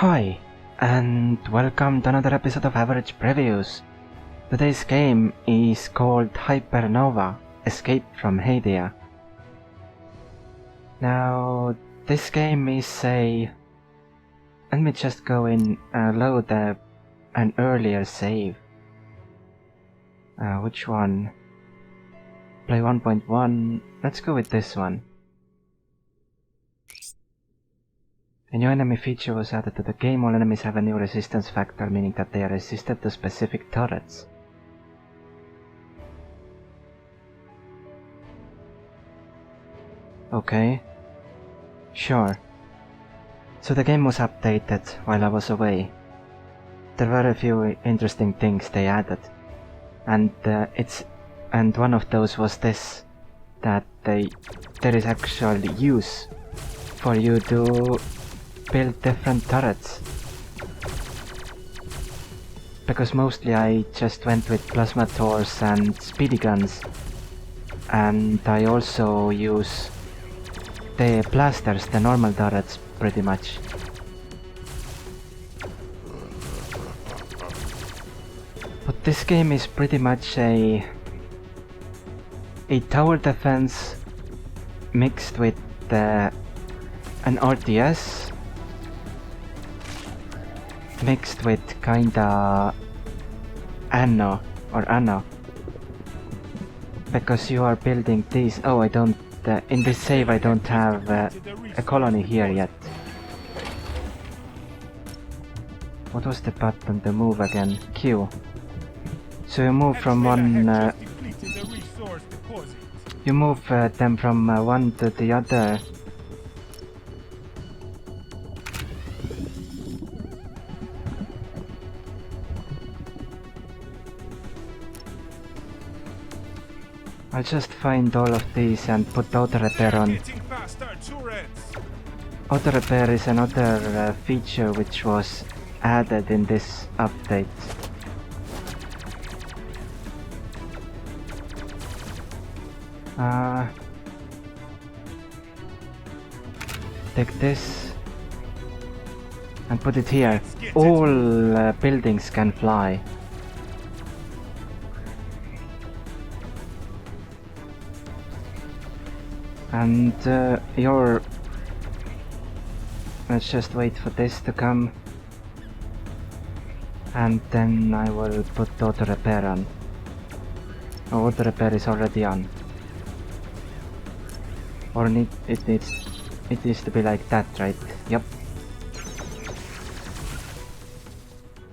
Hi, and welcome to another episode of Avg Previews. Today's game is called Hypernova, Escape from Hadea. Now, this game is a... Let me just go in and load an earlier save. Which one? Play 1.1. Let's go with this one. A new enemy feature was added to the game. All enemies have a new resistance factor, meaning that they are resistant to specific turrets. Okay. Sure. So the game was updated while I was away. There were a few interesting things they added. And one of those was this, that there is actually use for you to build different turrets. Because mostly I just went with plasma torres and speedy guns, and I also use the blasters, the normal turrets, pretty much. But this game is pretty much a tower defense mixed with an RTS mixed with kinda Anno, because you are building these. Oh, I don't, in this save I don't have a colony here yet. What was the button to move again? Q. So you move from one, you move them from one to the other. I'll just find all of these and put auto repair on. Auto repair is another feature which was added in this update. Take this and put it here. All buildings can fly. And let's just wait for this to come, and then I will put auto repair on. Oh, auto repair is already on. Or it needs to be like that, right? Yep.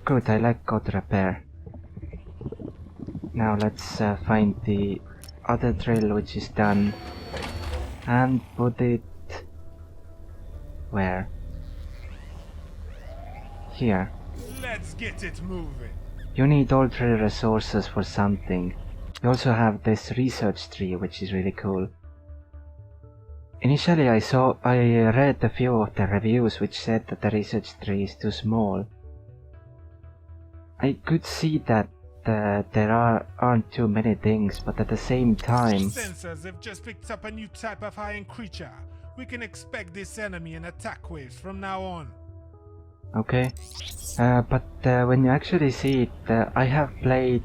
Good, I like auto repair. Now let's find the other drill which is done and put it where? Here. Let's get it moving. You need all 3 resources for something. You also have this research tree, which is really cool. Initially I read a few of the reviews which said that the research tree is too small. I could see that there aren't too many things, but at the same time... Sensors have just picked up a new type of high-end creature. We can expect this enemy in attack waves from now on. Okay. But when you actually see it, I have played...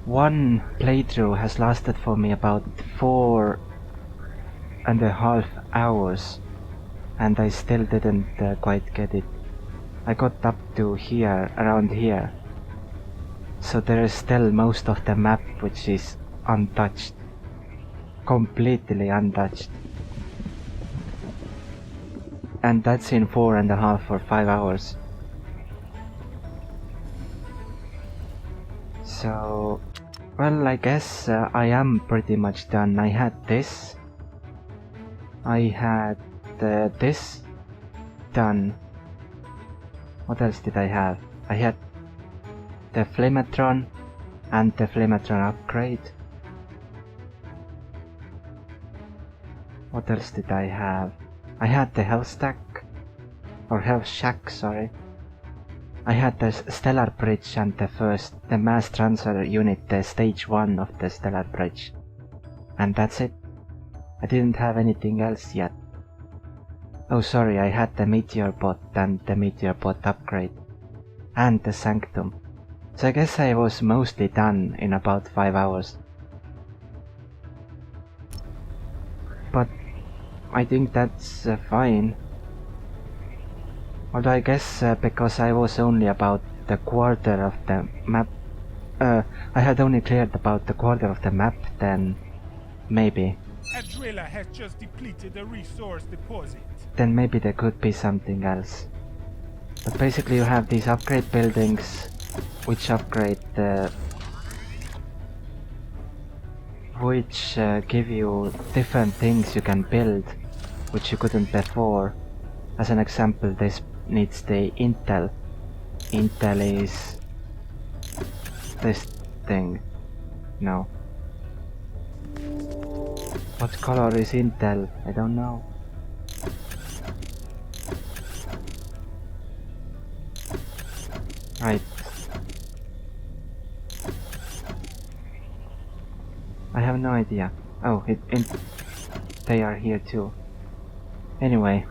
One playthrough has lasted for me about 4.5 hours. And I still didn't quite get it. I got up to here, around here. So there is still most of the map which is untouched. Completely untouched. And that's in 4.5 or 5 hours. So, well, I guess I am pretty much done. I had this. I had this done. What else did I have? I had the Flametron and the Flametron upgrade. What else did I have? I had the health stack, or health shack, sorry. I had the stellar bridge and the mass transfer unit, the stage 1 of the stellar bridge. And that's it. I didn't have anything else yet. Oh sorry, I had the meteor bot and the meteor bot upgrade. And the sanctum. So I guess I was mostly done in about 5 hours. But I think that's fine. Although I guess because I was only about the quarter of the map, I had only cleared about the quarter of the map, then maybe. A driller has just depleted the resource deposit. Then maybe there could be something else. But basically you have these upgrade buildings, which upgrade which give you different things you can build, which you couldn't before. As an example, this needs the Intel. Intel is this thing. No. What color is Intel? I don't know. Right. I have no idea. Oh, they are here too. Anyway,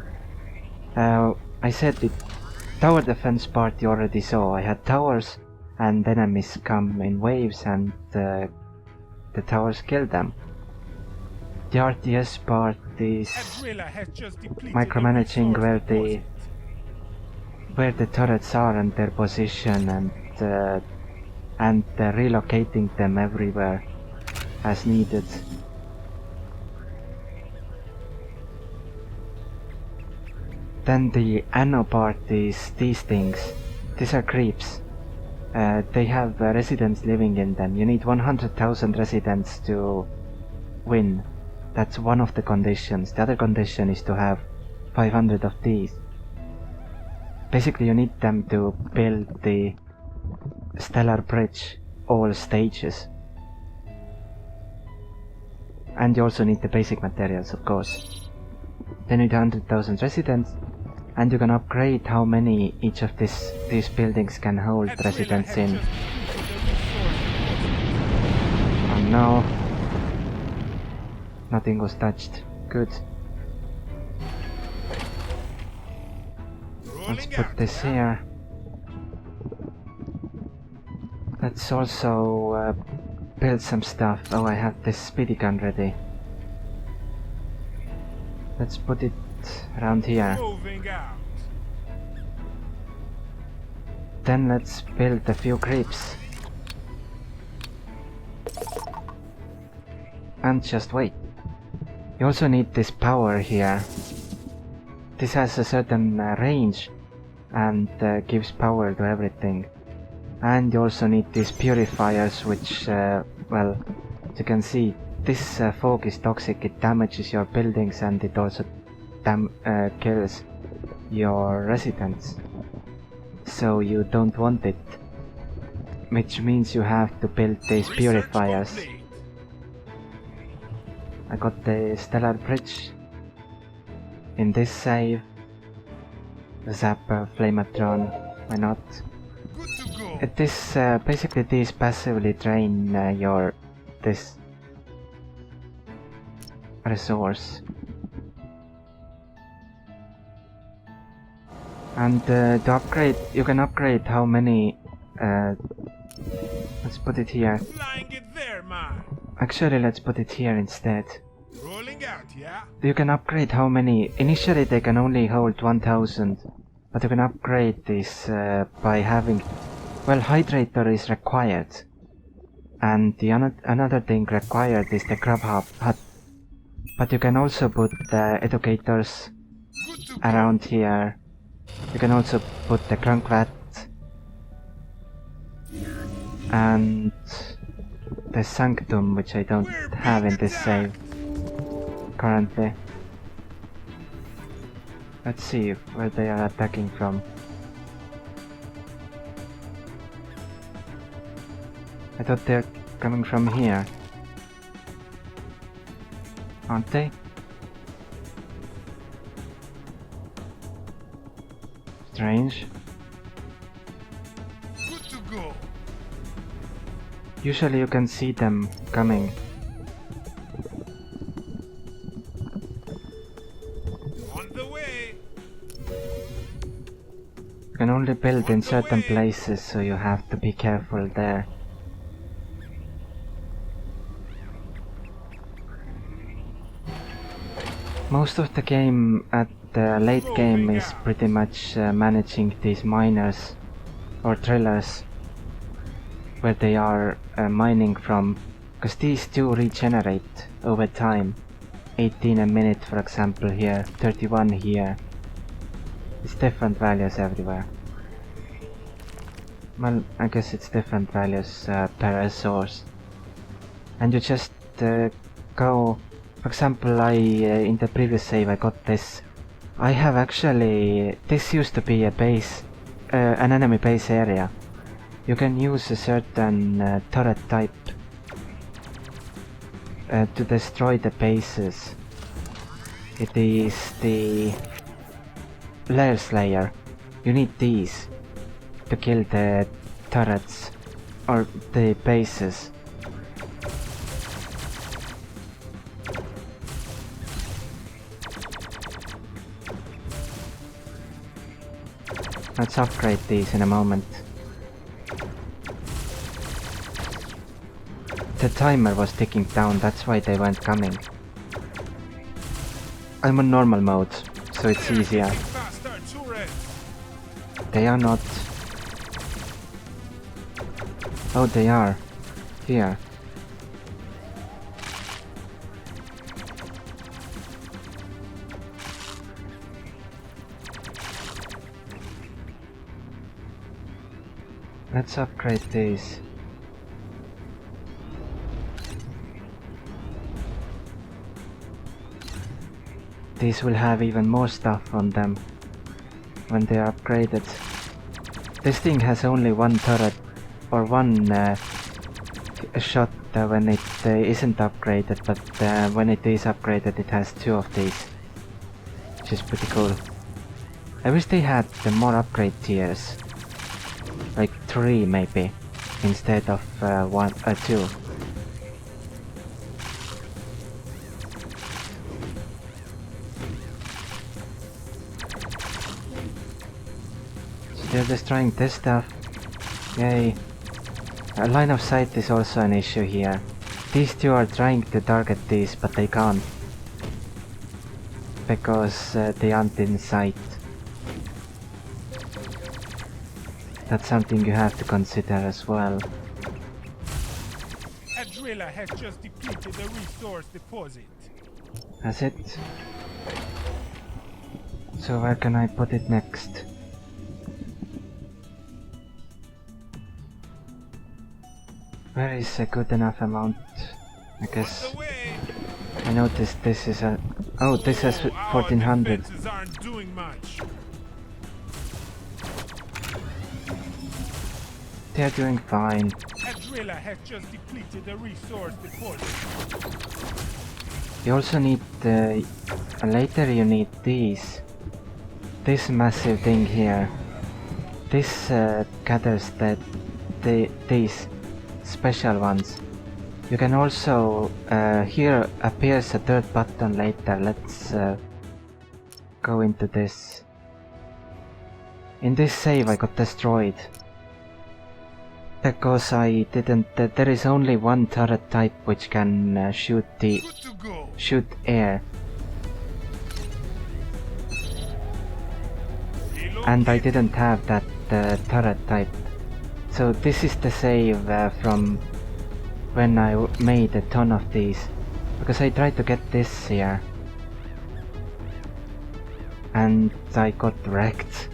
I said the tower defense part you already saw. I had towers and enemies come in waves and the towers kill them. The RTS part is micromanaging where the turrets are and their position and relocating them everywhere as needed. Then the anno part is these things. These are creeps. They have residents living in them. You need 100,000 residents to win. That's one of the conditions. The other condition is to have 500 of these. Basically you need them to build the stellar bridge, all stages. And you also need the basic materials, of course. Then you need 100,000 residents, and you can upgrade how many each of these buildings can hold residents in. Oh no. Nothing was touched. Good. Let's put this here. Let's also build some stuff. Oh, I have this speedy gun ready. Let's put it around here. Then let's build a few creeps. And just wait. You also need this power here. This has a certain range and gives power to everything. And you also need these purifiers, which, well, as you can see, this fog is toxic. It damages your buildings and it also kills your residents. So you don't want it. Which means you have to build these purifiers. I got the stellar bridge. In this save, the zapper, flametron, why not? Basically these passively drain this resource. And to upgrade, you can upgrade how many, let's put it here. Actually, let's put it here instead. Rolling out, yeah? You can upgrade how many. Initially they can only hold 1000, but you can upgrade this by having, well, hydrator is required, and the another thing required is the grub hut. But you can also put the educators around here. You can also put the crunkvat and the sanctum, which I don't have in this save currently. Let's see where they are attacking from. I thought they're coming from here. Aren't they? Strange. Good to go. Usually you can see them coming. On the way. only built in certain places, so you have to be careful there. Most of the game at the late game is pretty much managing these miners or drillers where they are mining from, because these do regenerate over time. 18 a minute for example here, 31 here. It's different values everywhere. Well, I guess it's different values per source. And you just go, for example, in the previous save I got this. I have actually, this used to be a base, an enemy base area. You can use a certain turret type to destroy the bases. It is the layer slayer. You need these to kill the turrets or the bases. Let's upgrade these in a moment. The timer was ticking down, that's why they weren't coming. I'm on normal mode, so it's easier. They are not. Oh, they are. Here. Let's upgrade these. These will have even more stuff on them when they are upgraded. This thing has only one turret or one shot when it isn't upgraded, but when it is upgraded it has two of these, which is pretty cool. I wish they had the more upgrade tiers, like 3 maybe, instead of 2. They're destroying this stuff. Yay. Line of sight is also an issue here. These two are trying to target these, but they can't. Because they aren't in sight. That's something you have to consider as well. A driller has just depleted the resource deposit. Has it? So where can I put it next? Where is a good enough amount? I guess. I noticed this is a. Oh, this has 1400. They are doing fine. A driller has just depleted the resource deposit. You also need later you need these. This massive thing here. This gathers these special ones. You can also here appears a third button later. Let's go into this. In this save I got destroyed because I didn't. There is only one turret type which can shoot air, and I didn't have that turret type. So this is the save from when I made a ton of these, because I tried to get this here and I got wrecked.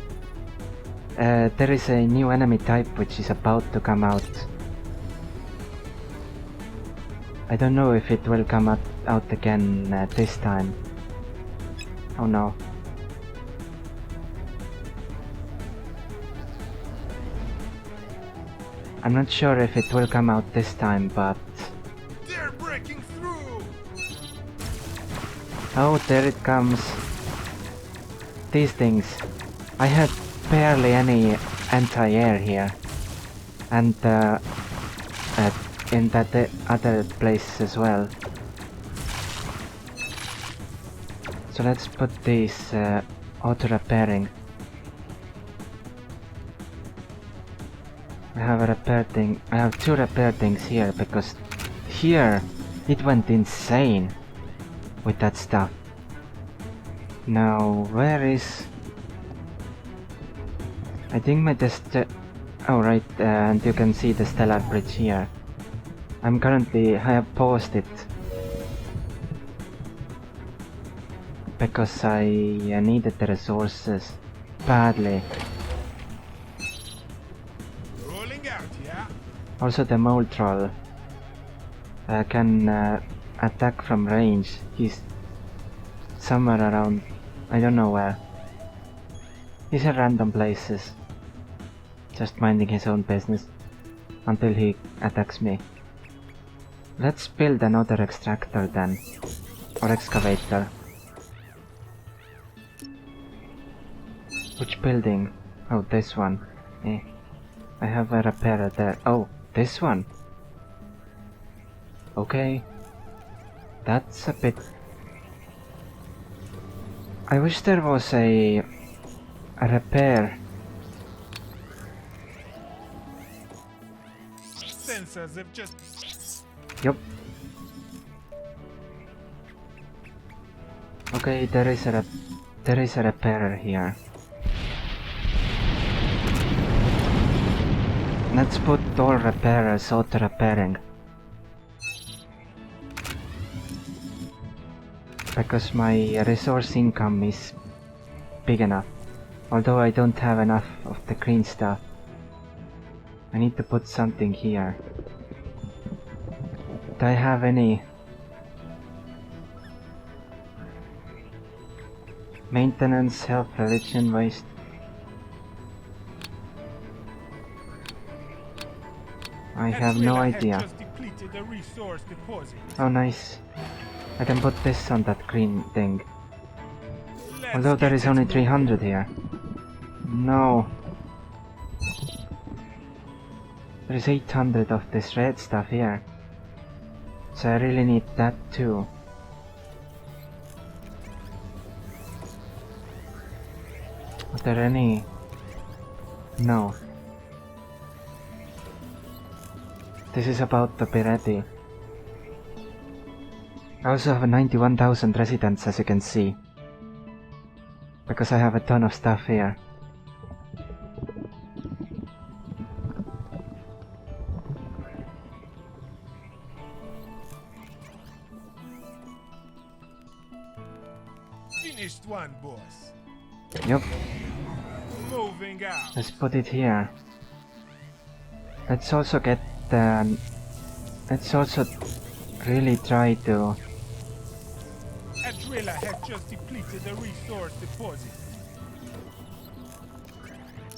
There is a new enemy type which is about to come out. I don't know if it will come out again this time. Oh no. I'm not sure if it will come out this time, but... They're breaking through. Oh, there it comes. These things. I had barely any anti-air here. And in that other place as well. So let's put these auto-repairing. I have a repair thing. I have 2 repair things here because here it went insane with that stuff. Now where is... I think my oh right, and you can see the stellar bridge here. I have paused it because I needed the resources badly. Rolling out, yeah? Also the mole troll can attack from range. He's somewhere around, I don't know where. He's in random places, just minding his own business until he attacks me. Let's build another extractor then, or excavator. Which building? Oh, this one. I have a repairer there. Oh, this one. Okay. That's a bit... I wish there was a repair. Sensors have just... Yup. Okay, there is a repairer here. Let's put all repairers auto-repairing. Because my resource income is big enough. Although I don't have enough of the green stuff. I need to put something here. Do I have any maintenance, health, religion, waste? I have no idea. Oh nice. I can put this on that green thing. Although there is only 300 here. No. There is 800 of this red stuff here. So I really need that too. Are there any? No. This is about to be ready. I also have 91,000 residents, as you can see. Because I have a ton of stuff here. Finished one, boss. Yup. Moving out. Let's put it here. Let's also get let's also really try to... A driller has just depleted the resource deposit.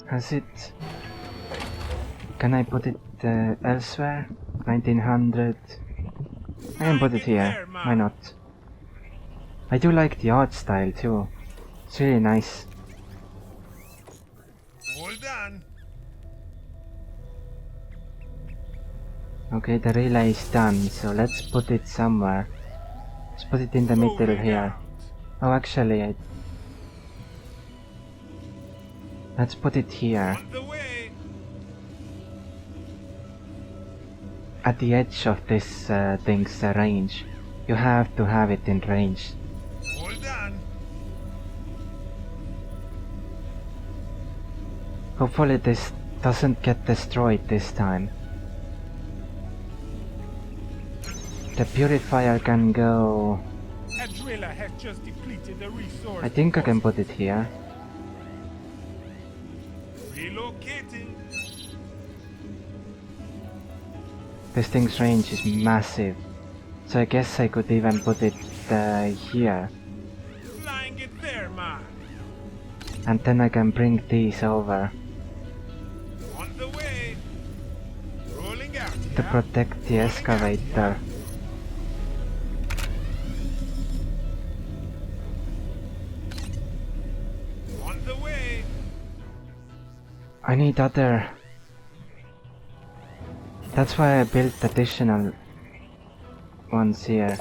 Has it... Can I put it elsewhere? 1900... I can put it here, why not? I do like the art style too. It's really nice. Hold on. Okay, the relay is done, so let's put it somewhere. Let's put it in the middle here. Oh, actually, let's put it here. At the edge of this thing's range. You have to have it in range. Hold on. Hopefully this doesn't get destroyed this time. The purifier can go... A driller has just depleted the resource. I think I can put it here. Relocating. This thing's range is massive. So I guess I could even put it here. Flying it there, man. And then I can bring these over. On the way. Rolling out. To protect the excavator. On the way. I need other... That's why I built additional ones here.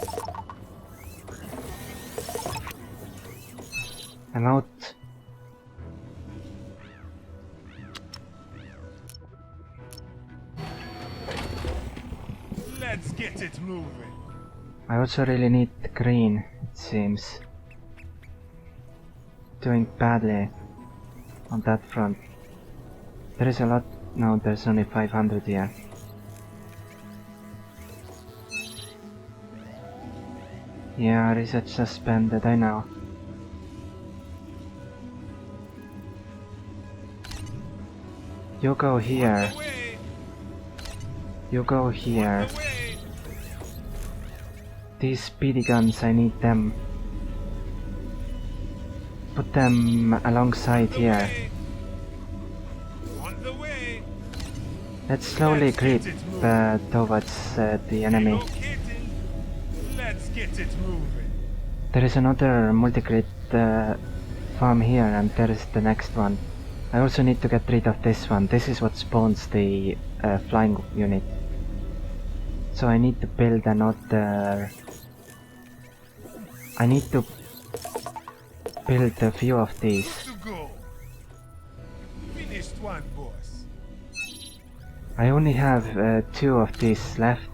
I'm out. Let's get it moving. I also really need green, it seems. Doing badly on that front. There is a lot. No, there's only 500 here. Yeah, research suspended, I know. You go here. You go here. These speedy guns, I need them. Put them alongside here. Let's slowly creep towards the enemy. Let's get it moving. There is another multi-crit farm here, and there is the next one. I also need to get rid of this one. This is what spawns the flying unit. So I need to build another... I need to build a few of these. Finished one, boss. I only have 2 of these left,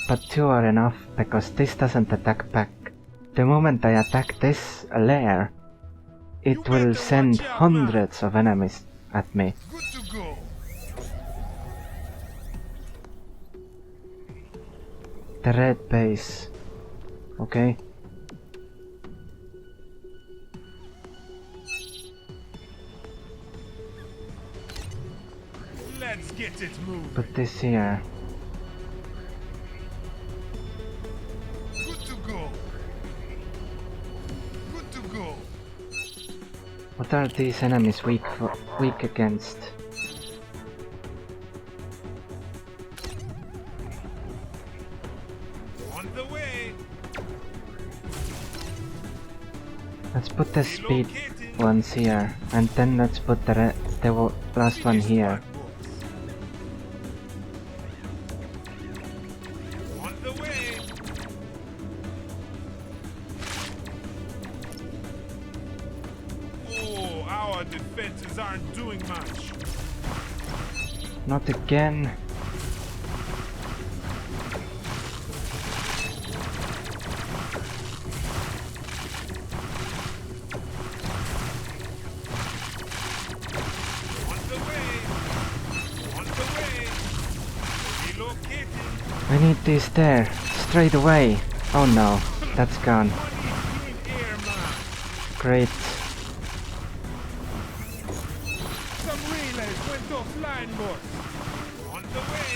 but 2 are enough because this doesn't attack back. The moment I attack this lair, it will send hundreds of enemies at me. Good to go. The red base. Okay. Let's get it moving. Put this here. Good to go. Good to go. What are these enemies weak against? On the way. Let's put the speed ones here, and then let's put the last one here. On the way. Oh, our defenses aren't doing much. Not again. I need this there, straight away. Oh no, that's gone. Great. Some relays went offline, boss. On the way.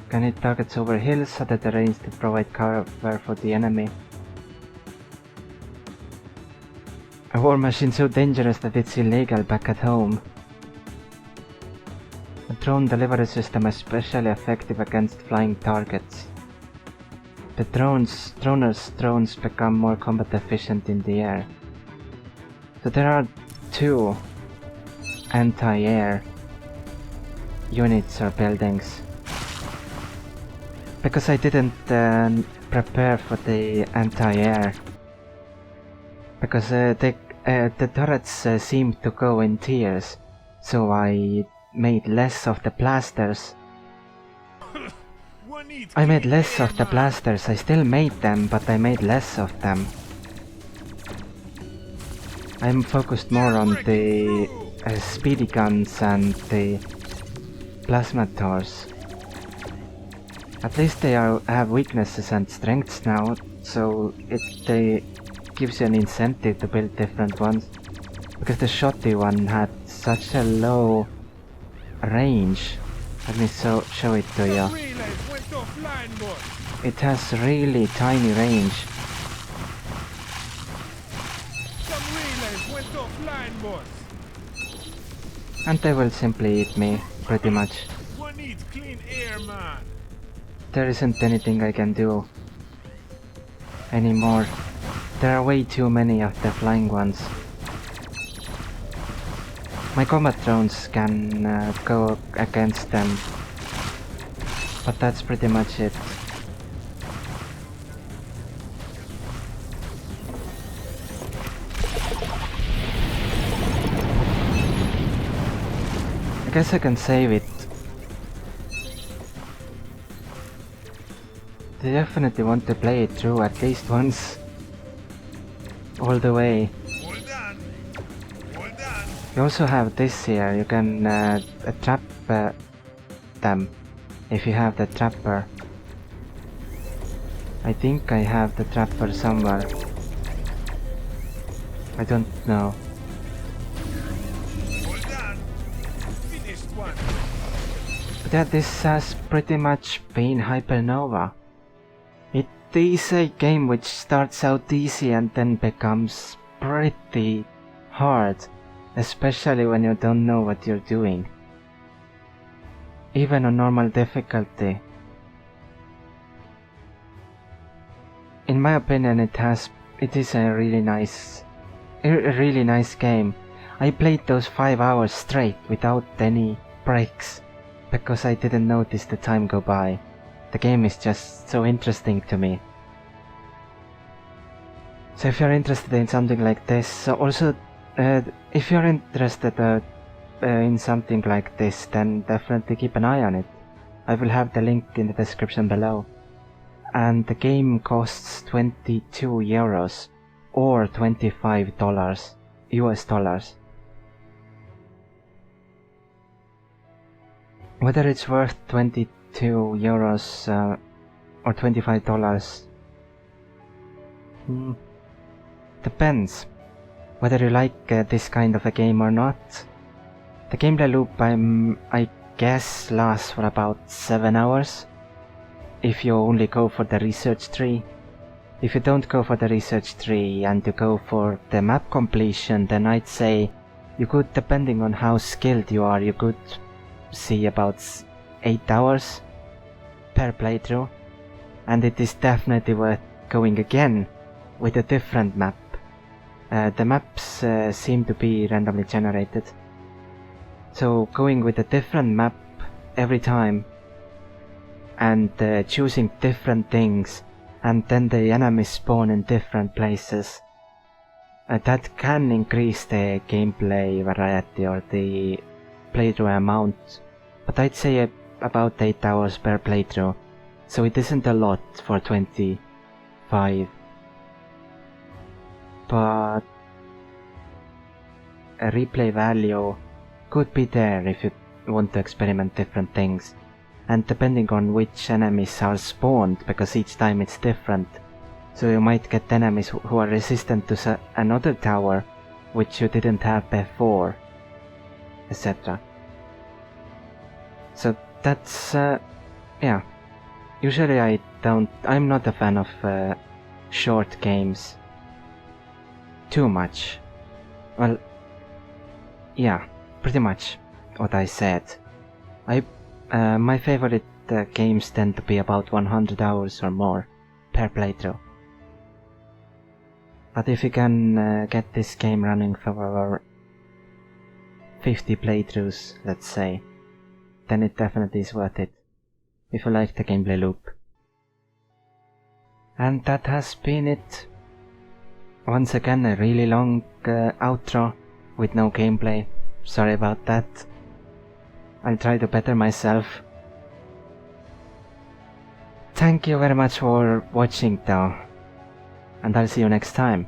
Can hit targets over hills at the terrains to provide cover for the enemy. A war machine so dangerous that it's illegal back at home. A drone delivery system especially effective against flying targets. The drones become more combat efficient in the air. So there are 2 anti-air units or buildings. Because I didn't prepare for the anti-air. Because the turrets seemed to go in tiers, so I made less of the blasters. I made less of the blasters. I still made them, but I made less of them. I'm focused more on the speedy guns and the plasma tors. At least they have weaknesses and strengths now, so it gives you an incentive to build different ones. Because the shotty one had such a low range. Let me show it to you. It has really tiny range. And they will simply eat me, pretty much. There isn't anything I can do anymore. There are way too many of the flying ones. My combat drones can go against them, but that's pretty much it. I guess I can save it definitely want to play it through at least once. All the way. Hold on. Hold on. You also have this here, you can trap them if you have the trapper. I think I have the trapper somewhere. I don't know. Hold on. Finished one. But yeah, this has pretty much been Hypernova. It is a game which starts out easy and then becomes pretty hard, especially when you don't know what you're doing. Even on normal difficulty. In my opinion, it is a really nice game. I played those 5 hours straight without any breaks because I didn't notice the time go by. The game is just so interesting to me. So if you're interested in something like this, also if you're interested in something like this, then definitely keep an eye on it. I will have the link in the description below. And the game costs 22 euros or $25 US dollars. Whether it's worth 22 euros or $25 depends whether you like this kind of a game or not. The gameplay loop I guess lasts for about 7 hours if you only go for the research tree. If you don't go for the research tree and you go for the map completion, then I'd say you could, depending on how skilled you are, you could see about 8 hours per playthrough, and it is definitely worth going again with a different map. The maps seem to be randomly generated, so going with a different map every time and choosing different things, and then the enemies spawn in different places, that can increase the gameplay variety or the playthrough amount, but I'd say about 8 hours per playthrough, so it isn't a lot for 25. But a replay value could be there if you want to experiment different things, and depending on which enemies are spawned, because each time it's different, so you might get enemies who are resistant to another tower which you didn't have before, etc. So that's yeah, usually I'm not a fan of short games too much. Well, yeah, pretty much what I said. My favorite games tend to be about 100 hours or more per playthrough. But if you can get this game running for 50 playthroughs, let's say, then it definitely is worth it, if you like the gameplay loop. And that has been it. Once again, a really long outro with no gameplay. Sorry about that. I'll try to better myself. Thank you very much for watching though, and I'll see you next time.